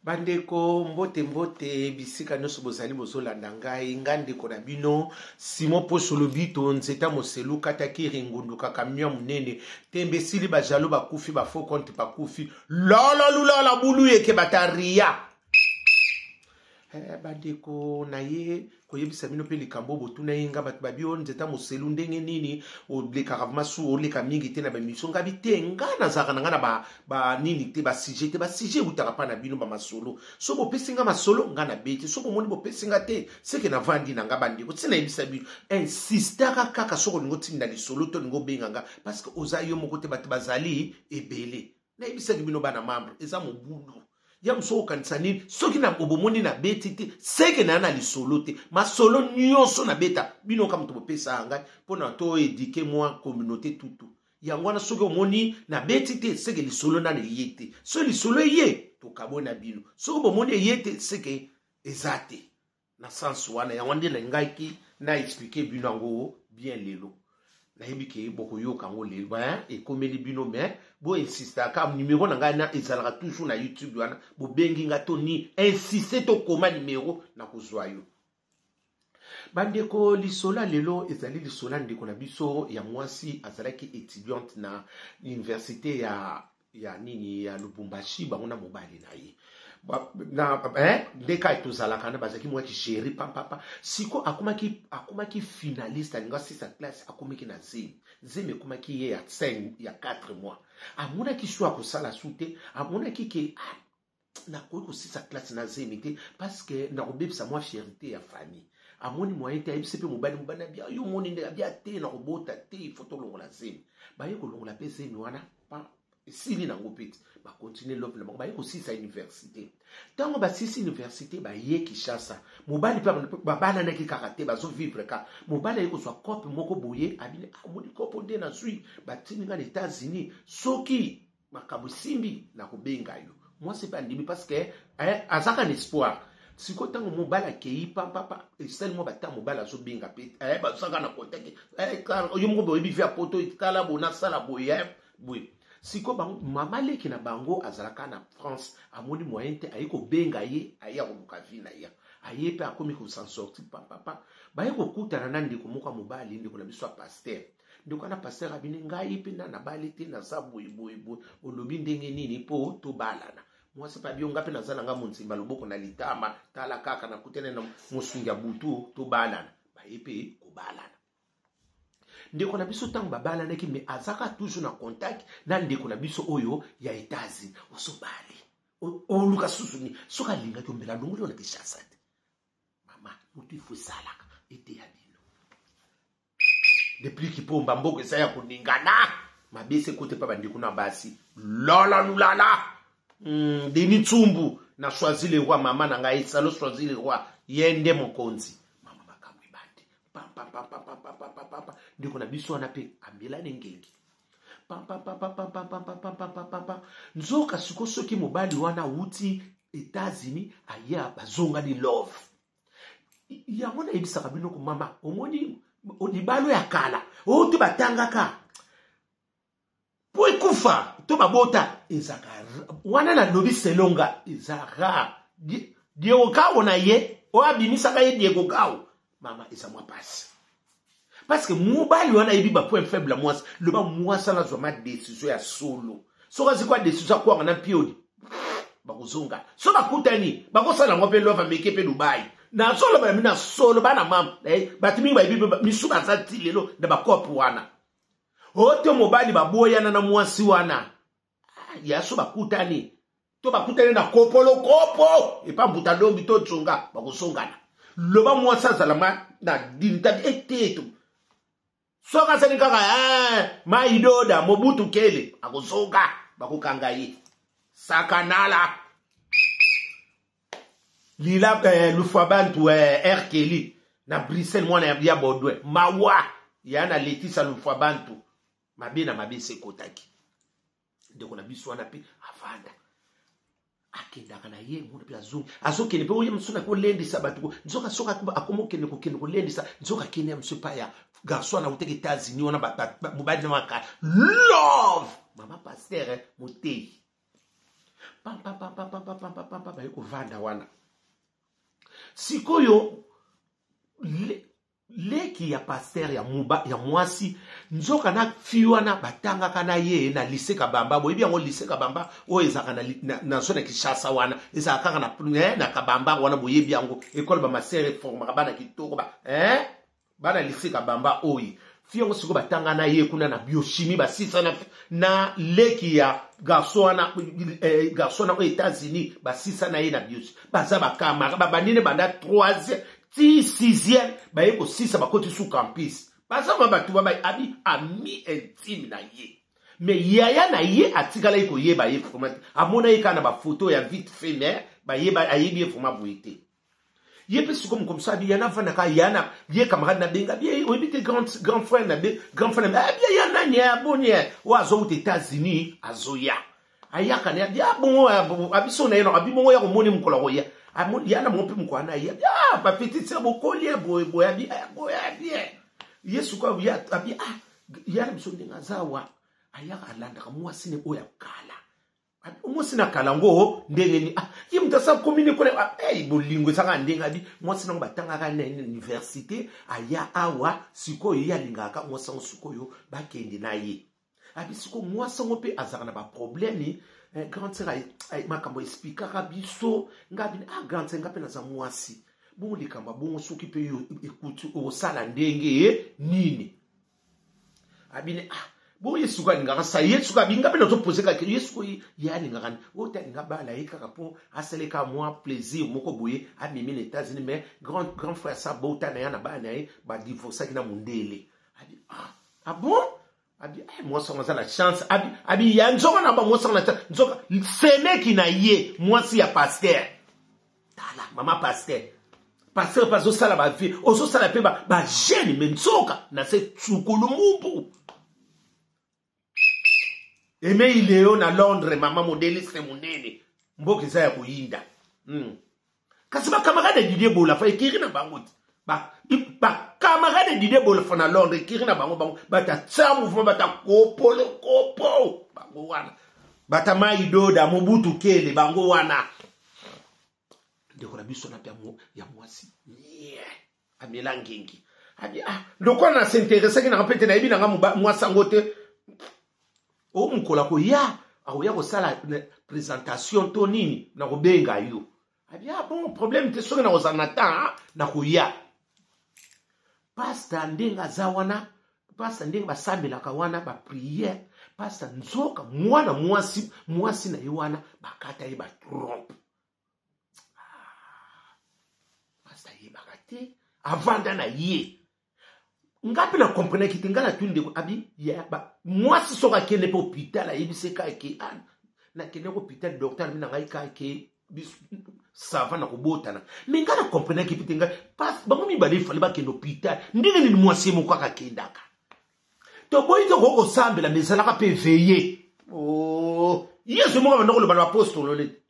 Bandeko mbote mbote bisika nyonso bozali bozolanda ngai ngandeko na bino Simon Posolo bito nzeta moselu kataki ringunduka kamia munene tembe sili bajalo bakufi ba faux compte bakufi la bulu yeke bataria bandeko na ye koyebisa bino pe likambo botuna yenga bat babio nzeta moselu ndenge nini oleka masu oleka mingi te na ba mission ngabi te ngana zaka na ngana ba nini te ba sujet utaka pa na bino ba masolo so bo pesinga masolo ngana beti so bo moni bo pesinga te seke na vandi na ngaba ndiko tsena yebisa bino insistaka kaka soko ngo tinda li solo to ngo benganga parce que ozayo moko te bat bazali ebele na yebisa bino bana membre eza mobulu ya mso kanisa nini soki na obomoni na beti te seke na na lisolo te masolo nyonso na beta bino kama to bopesa ngai pona to éduquer moi communauté tutu yango wana soki omoni na beti te seke lisolo na yete so lisolo ye to kabona bino soki bomoni yete seke ezate na sens wana yango ndela ngai ki na expliquer bino ngo bien lelo na yebike boko yoka ngo lelo e komeli bino mais bo insista ka numéro na ngai na ezalaka toujours na YouTube wana bo bengi ngato ni insister to koma numéro na kozwa yo bandeko lisola lelo ezali lisola ndeko na biso ya mwasi azalaki étudiante na université ya nini ya Lubumbashi bango na mobali na ye na ndeka etozalaka na bazaki mwa ki chéri papa siko akomaki finaliste alinga 6 classe akomaki na zeme akomaki ye ya 5 ya 4 mois amona ki swa ko sala sute amona ki ke na ko 6 classe na zeme te parce que na robebisa moi fierté ya famille amoni moyen te ayebise pe mobali bia yo moni nde bia te na robota te photo longola zeme baye ko longola pe zeme wana pa sili na ngopeti ba continuer l'offre ba ko sisa université tango ba sisa université ba ye Kinshasa mobali pa ba bana na ki karate ba zo vivre ka mobali yeko so kope moko boye abine amoni kopo nde na sui ba tininga les États-Unis soki makabo simbi na kobenga yo moi c'est pas ndimi parce que azaka un espoir siko tango mobali akei papa seulement ba tango mobali azo benga pe ba saka na contact yo moko boye bi via poto itala bona sala boye boye siko bango mama leki na bango azalaka na France amoni moyen te ayiko benga ye aya ko mukavina ya aye pe akomi ko s'en sortir papa baye ko kutana na ndiko moka mobali ndiko na biso pasteur ndiko na pasteur abine ngai pe na bali te na sabu ibo olobi ndenge nini po to balana moi c'est pas bien ngape na zala nga monsimba loboko na litama tala kaka na kutene na musunga butu to balana baye pe ko balana ndeko na biso tango babala naki me azaka toujours na contact na ndeko na biso oyo ya États-Unis osobali o luka susuni soka linga to mbela ndongolo na Kinshasa mama mutu ifo salaka ete ya bino depuis kipomba mboko esa ya kuningana mabese kote pa bandeko na basi lala lulala deni tsumbu na choisir le roi mama na ngai salo choisir le roi yende mokonzi ndiko na biso wana pe ambela nengengi nzoka siko soki mobali wana uti États-Unis aya bazonga di love ya mona ebisaka bino ko mama omoni odibalo ya kala o to batangaka po ekufa to babota ezaka wana na lobi selonga ezaka Diego Kao na ye o abimisaka ye Diego Kao mama ezamwa passe parce que mobali wana yebi ba point faible moi le ba moi ça la zoma décision ya solo so ka quoi décision kwa na piodi ba kuzonga so ba kutani ba ko sala ngope lova meke pe Dubai na solo ba mina solo bana mam batimi ba yebi misuba za tilelo na ba kopo wana oto mobali ba boyana na mwasi wana ya so ba kutani to ba kutani na kopolo kopo e pa mbuta dombi to tsonga ba kusongana le ba moi ça zalama na dinta eteto soka seni kaka maidoda Mobutu kele akosoka bakukanga yi sakanala lila lufabantu Kelly na Bruxelles mwana ya Bodwe mawa yana letisa lufabantu mabina mabese kotaki ndeko na biso wana pe avanda akendaka na ye mwana pe azokene pe oye msuna ko lendisa batu nzoka soka akomokene ko kene ko lendisa nzoka kene msupa ya garçon na uteke États-Unis wana mobali na maka love mama pasteur motei baye kovanda wana sikoyo leki ya pasteur ya mwasi nzoka na fi wana batangaka na ye na lycée Kabamba boyebi yango lycée Kabamba oyo ezalaka na zone ya Kinshasa wana ezalaka kaka na Kabamba wana boyebi yango ekole bamaster reformaka bana kitoko bana lycée Kabamba oyo fi yango siko batanga na ye kuna na biochimie basisa na leki ya garçon aux États-Unis basisa na ye na biochimie baza bakamara babanine banda 3e ti 6e baye ko 6 bakoti sous campus baza batu ba abi ami intime na ye mais yaya na ye atikala iko ye baye format amona ye kana ba photo ya vite fait mais baye ba ayebi format boité ye pe comme ça yana vana ka yana ye camarade na benga bien obité grand frère na be grand frère na bien yana nya bonye wa zo aux États-Unis azoya ayaka na bien bon abiso na yeno abimo ya ko moni mkola roya yana mon pe mkwana ya pa petit c'est bokoli boya bien yesu kwa ya abi yana biso ndenga zawa ayaka alanda ka mwasi ne oya kala mwasi na kala ngo ndenge ni ye mtasa komine kole bolingo saka ndenga bi mwasi na batanga ka na université aya awa sikoyo ya lingaka mwasi ngo sikoyo bakende na ye abi siko mwasi ngo pe azaka na ba problème grand sœur ay makambo expliquera biso ngabi grand sœur ngapi na za mwasi bongo likamba bongo soki pe yo écoute o sala ndenge nini abine bo yesu ka ngaka sa yesu ka binga pe na to poser ka yesu ko ya ngaka o ta ngaba la yeka po asele ka moi plaisir moko boye amimi les États-Unis mais grand frère sa bota na ya na ba na ba divorce ki na mundele abi bon abi moi ça la chance abi ya nzoka na ba moi ça na nzoka sene ki na ye moi si ya pasteur tala mama pasteur paso sala ba vie ozo sala pe ba jeune mais nzoka na se tsukulu mumbu eme ileo na Londres mama modeli se munene mboki za ya kuyinda kasi ba camarade Didier Bola fa ekiri na bangoti ba camarade Didier Bola fa na Londres ekiri na bango bata tsa mouvement bata kopo bango wana bata maido da Mobutu Kele bango wana ndeko na biso na pia ya mwasi amela ngengi abi ndoko na s'intéresser ki na rapete na yebi na nga mwasa ngote o mukola ko ya aoya ko sala présentation to nini na ko benga yo abi bon problème te soki na ko zanata na ko ya pastor ndenga zawana pastor ndenga basambela ka wana ba prière pastor nzoka mwana mwasi na yiwana bakata ye ba trompe pastor ye bakate avanda na ye ngapi na comprendre ki tingala tunde ko abi ya ba mwasi soka kende po hôpital ayebise ka ke na kende ko hôpital docteur mina ngai ka ke sava na kobotana mais ngala comprendre ki pitinga pas bango mi bale fali ba kende hôpital ndenge ni mwasi mo kwa kendaka to boy to ko sambela mesala ka pe veiller yesu mo ba ndoko le ba apostole le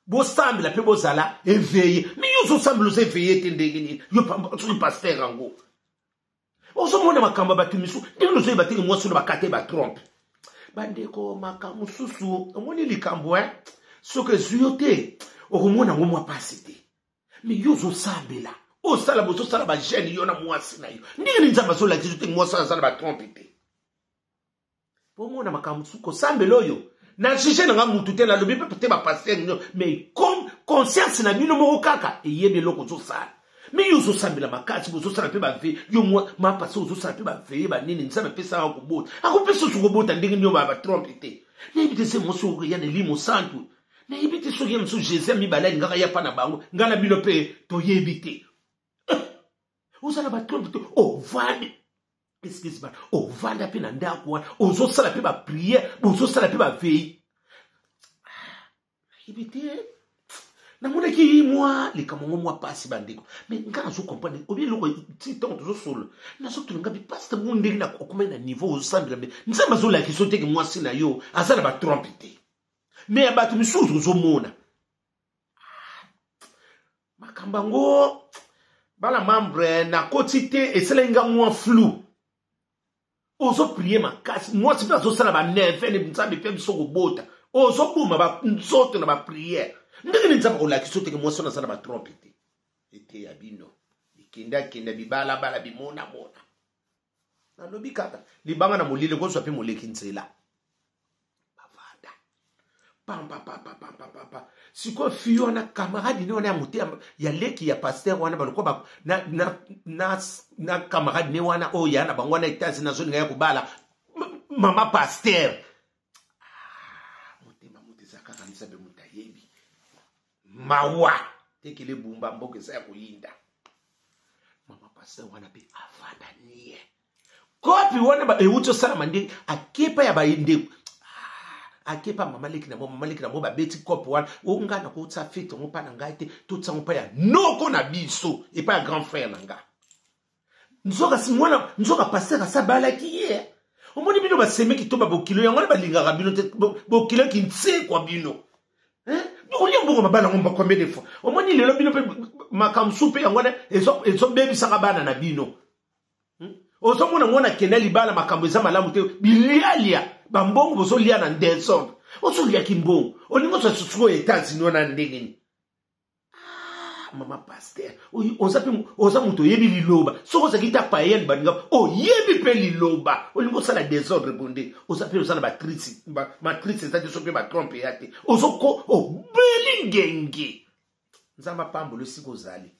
bo sambela pe bo zala éveiller mais yo so sambelo se éveiller tendenge ni yo pasteur ango oso mona makamba batumisu ndino zo batiki mwasu na bakate ba trompe bandeko makamu susu omoni likambo soke zuyote okomona ngomwa pasite mais yo zo sambela o sala bozo sala ba jeune yo na mwasi na yo ndini nzamba zo la kizote mwasa sala ba trompe te pomona makamu suko sambelo yo na jije na mutu te na lobi pe ba pasteur no mais comme conscience na bino mo kaka eyebe loko zo sala mais yo zo sambela makati bozo sala pe ba ve yo moi ma passe zo sala pe ba ve ba nini nzamba pesa ko bota akopesa su ko bota ndenge nyo ba trompe te na ibite se mo so ya ne limo santu na ibite so ya mso Jésus mi bala ngaka ya pa na bango ngana bino pe to yebite o sala ba trompe te o vande excuse ba o vanda pe na ndako wana o zo sala pe ba prière bozo sala pe ba ve ibite na mona ki moi les kamongo moi passe bandiko mais ngana zo comprendre obi loko ti temps zo solo na so tulunga bi passe mo ndenge na kokoma na niveau o sambela mais nzamba zo la ki so te ki moi sina yo azala ba trompete mais abatu misuzu zo mona makambango bala membre na quotité et selenga moi flou ozo prier makasi moi si pas zo sala ba nerve ne nzambe pe biso ko bota ozo buma ba nzoto na ba prière ndenge nzamba ko la kiso te ke moi sona sana ba trompe te ete ya bino kenda bibala bala bimona mona na lobi kaka libanga na molile ko so pe moleki ntsela bavanda pam siko fiyo na camarade ni wana ya muti ya leki ya pasteur wana baloko ba na camarade ni wana o ya na bango na etazi na zone ya kubala mama pasteur mutema muteza kaka nsabe mutayebi mawa tekele bumba mboke sa ya kuyinda mama pasteur wana pe avanda niye kopi wana ba euto sala mande akepa ya bainde akepa mama leki na mo ba beti kopi wana onga na ko tsa fete mo pa na ngai te to tsa mo pa ya noko na biso et pas grand frère na nga nzoka simwana nzoka pasteur sa bala kiye omoni bino ba semeki to ba bokilo yango ba lingaka bino te bokilo ki ntse kwa bino on y a beaucoup de bana on va combien de fois au moins il est là bino makam soupe yango na ezo baby saka bana na bino ozo mona ngona keneli bala makambo eza malamu te bilialia bambongo bozo lia na ndesong ozo lia kimbongo olingo so susuko etats no na ndengeni mama pasteur oza muto yebi liloba soko za kita payen baninga yebi pe liloba olingo sala désordre bonde oza pe oza na matrice ça te so pe ba trompe yate ozo ko belingenge nzamba pambo le siko zali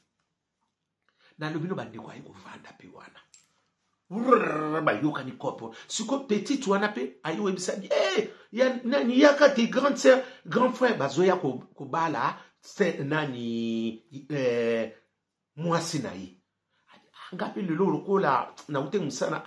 na lobino bande kwa iko vanda pe wana ba yoka ni kopo siko petit wana pe ayo webisadi ya nani yaka te grande sœur grand frère bazoya ko bala nani mwasi na ye ngapi lelo lokola na ute musana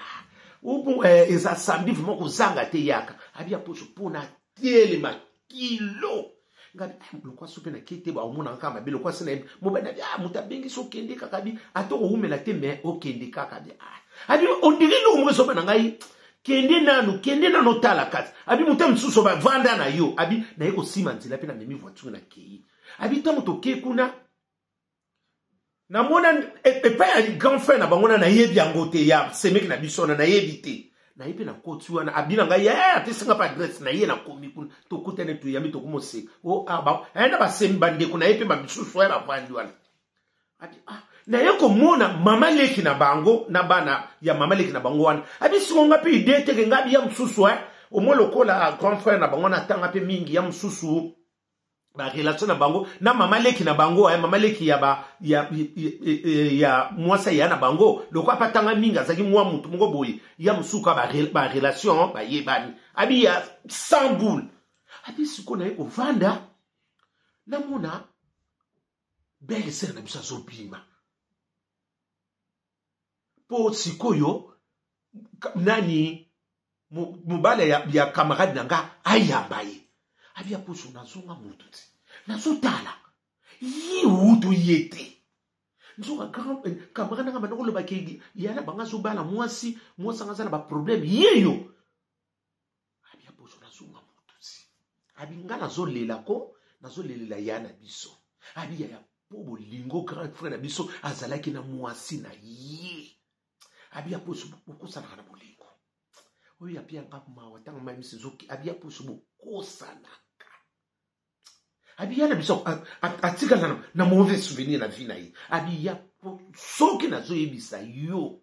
ubu eza samedi vraiment kozanga te yaka abia poso pona tiele makilo ngapi lokwa supe na kete ba omona kama be lokwa sina mobana mutabengi so kende kaka bi atoko umela te me o kende kaka bi abi on dirait no mweso bana ngai kende nano tala kati abi mutem suso ba vanda na yo abi na yeko sima nzela pe na memi voiture na kei abi tamu to ke kuna na mona epa ya grand frère na bangona na yebi yango te ya semeki na bisona na yebi te na yebi na koti wana abi na ngai te singa pa adresse na ye na komi kuna to kutene to yami to kumose na ba sembi bande kuna yebi ba bisusu ya ba vandi wana abi na yeko mona mama leki na bango na bana ya mama leki na bango wana abi singa pe ide te ngabi ya msusu omo lokola grand frère na bango na tanga pe mingi ya msusu ba relation na bango na mama leki na bango mama leki ya mwasa ya na bango lokwa patanga minga zaki mwa mutu moko boye ya musuka ba relation ba yebani abi ya sans boule abi siko na yeko vanda na mona belle sœur na bisa zobima po sikoyo nani mubale ya camarade nanga ayambaye abia puso nazonga mutu ti nazotala yi utu yete nzoka camarade nanga banoko loba ke yana banga zobala mwasi ngazana ba problème yeyo abia puso nazonga mutu ti abinga nazolela yana biso abia ya pobo lingo grand frère na biso azalaki na mwasi na ye abia puso bokosana na bolingo oyo ya pia ngapa mawa tanga mami sizoki abia puso bokosana abi yana biso atika na mauvais souvenir na vie na ye abi ya soki na zo yebisa yo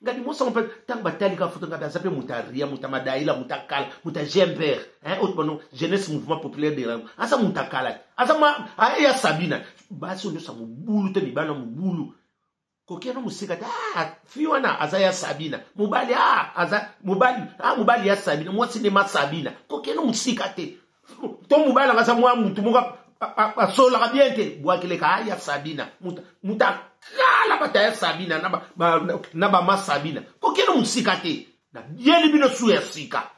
ngadi mosa mpe tanga batali ka foto ngada zape mutaria mutamadaila mutakala mutajember autre jeunesse mouvement populaire de Rwanda asa mutakala asa ma ya Sabina basi ndo sa mubulu te bibana mubulu kokeno musika ta fiona asa ya Sabina mubali mubali ya Sabina mwasi ne ma Sabina kokeno musika te to mubala ngasa mwa mutu muka asola bien te bwakile ka ya Sabina muta kala bata ya Sabina na ba ma Sabina kokeno musika te na yeli bino su ya sika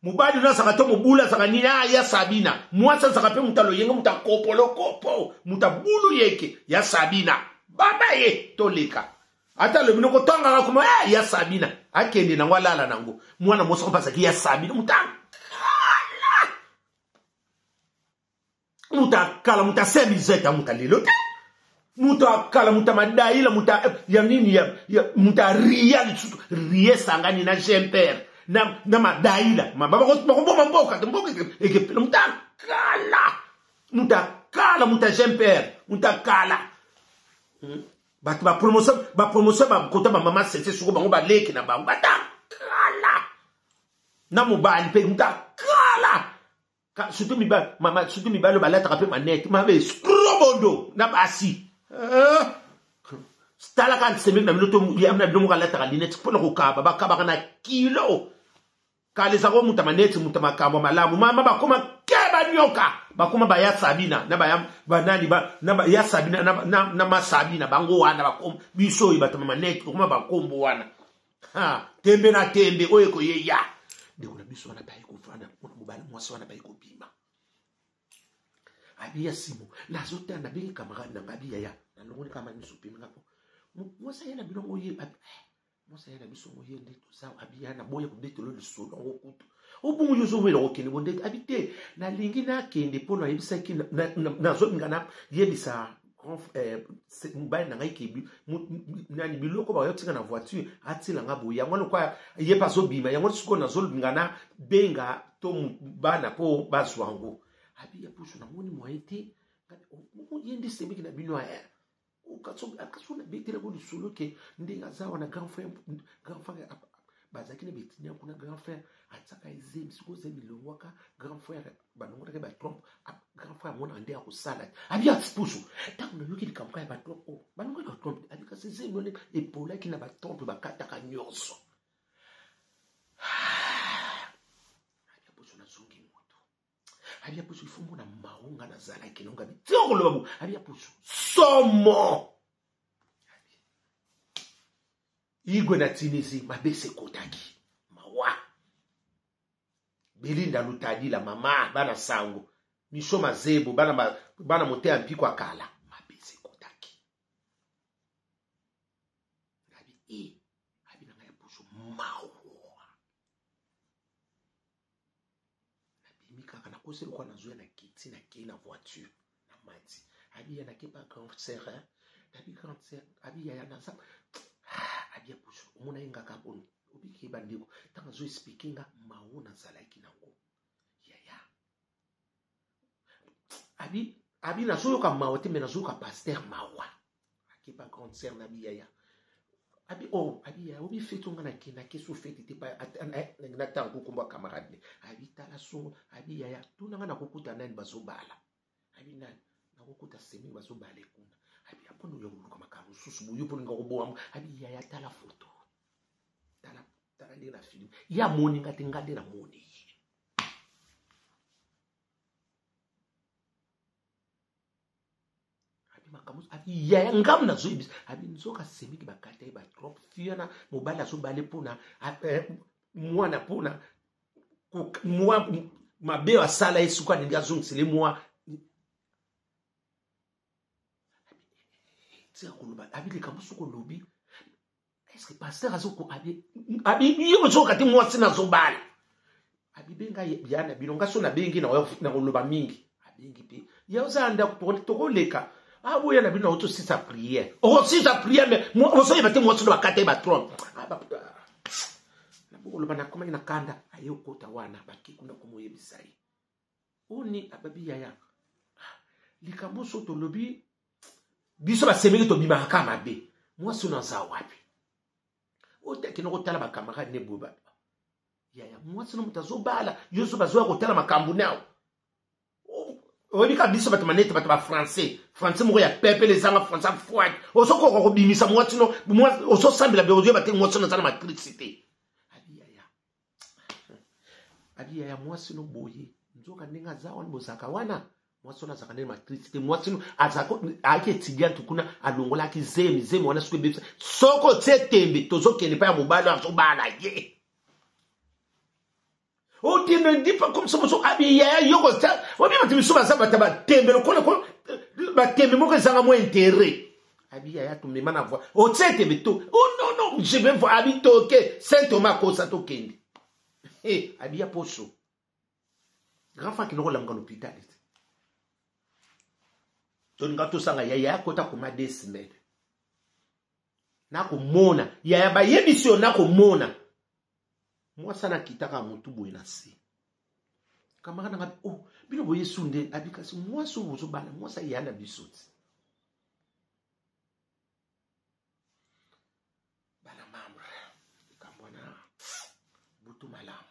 mubali na saka to mubula saka ni ya Sabina mwasa saka pe mutalo yenga mutakopolo mutabulu yeke ya Sabina baba ye toleka ata le bino ko tanga kuma ya Sabina akende na ngwalala nango mwana moso mpasa ki ya Sabina mutakala mutasemizeta mutalelo mutakala mutamadaila ya nini ya mutaria rie sangani na jemper na madaila mababa ko bomba mboka mboka mutakala kala muta jempère muta kala batu ba promotion ba kota ba mama sese suko bango ba leki na bango bata kala na mobali pe muta kala surtout mi ba mama surtout mi ba lo ba la traper manette ma be skrobondo na basi stala kan semi na minuto ya na domo ka la tra linette pour ko ka ba ka ba na kilo kale sa ko muta manette muta makambo malamu mama ba koma keba nyoka ba koma ba ya sabina na ba ya banani ba na ba ya sabina na masabina bango wana ba kom biso ibata manette koma ba kombo wana ha tembe na tembe oye ko ye ya de kuna biso wana ba ko fana kuna mobali mwasi wana ba ko bima abia simo la zota na bi camarade na ngabia ya na ngoni kama miso pimi ngako mwasa yana bilongo ye mwasa yana biso ngoye ndi tusa abia na boye ko detelo le solo ngokutu obungu yozo wela okene bonde habité na lingi na kende pona yebisa ki na zo ngana yebisa mobali na ngai kebi nani biloko ba yotinga na voiture atila ngabo ya ngolo kwa ye pa zo bima ya ngolo siko na zo ngana benga to bana po bazwango abia pusu na moni moite mo yende semeki na bino ya akaso na betela ko solo ke ndinga zawa na grand frère bazaki na betinya kuna grand frère ataka ezemi siko zemi lowaka grand frère banongo take ba trompe grand frère mona ande akusala abia tsipusu takuna yoki likamka ba trompe banongo ba trompe abika sezemi one epola kina ba trompe bakata ka nyonso abia pusu na zungi moto abia pusu ifumo na maunga na zala kinonga bitoko lobabu abia pusu somo igwe na tinisi mabese kotaki mawa belinda lutadi la mama bana sango misho mazebo bana motea mpiko akala mabese kotaki abi na ngaya puso mawa nabi mika kana kose kwa nazoya na kiti na kei na voiture na mati abi ya na kepa grand sœur abi grand sœur abi ya na sa abia pusu mona inga kapon obiki bandiko tanga zo speakinga mauna zalaki nango yaya abi na zo ka mawote mena zo ka pasteur mawa akipa grande sœur na bi yaya abi ya obi fetunga na kina keso fete te pa na tango kumba camarade abi tala so abi yaya tunanga na kokuta nani bazobala abi nani na kokuta semi bazobala kuna abi apono yo kama kamu susu buyo pono ngakuboa abi ya tala photo tala ndela film ya moni ngati ngade na moni abi makamu abi ya ngam na zo ibis abi nzoka semiki bakata ba trop fiana mobala so bale pona mwana pona mwa mabe wa sala isuka ndinga zungsile mwa tia kuluba abi likamusu ko lobi est-ce que pasteur azoko abi yo zo kati mwasi na zo bala abi benga yana bilonga so na bengi na kuluba mingi abengi pe ya uzanda to koleka abo yana bino auto sisa prière sisa prière mais mo so yebate mwasi ba kate ba tron na kuluba na koma ina kanda ayo kota wana baki kuna kumoyebisai oni ababi ya likamusu to lobi biso ba semeki to bima kama be mwasi na za wapi otaki no kotala ba camarade ne boba yaya mwasi no mutazo bala yoso bazo kotala makambu nao obika biso ba manete ba français mo ya pepe les anga français fouad osoko ko bimisa mwasi no oso sambela be ozo ba te mwasi no za na matricité abi yaya mwasi no boye nzoka ndinga za wana bozaka wana mwasi na zakane matricité mwasi azako ake tidiantu kuna alongola ki zemi wana suke bebisa soko tsetembe tozokende pa ya mobalo azobala ye o ti me dit pas comme ça so abi ya yoko sta o bi mati biso basaba taba tembe lokole ko ba tembe moko zanga mo intérêt abi ya to me mana voix o tsetembe to non je vais voir abi toke Saint Thomas ko sa to kende abi ya poso grand frère qui no la ngalo l'hôpital toninga tosanga yaya kota kuma desmed nako mona yaya ba yebisio nako mona mwasa na kitaka mutu boye na si camarade nga oh bino boye sunde abikasi moi so bozo bana moi ça yana bisoti bana membre kambona butu malam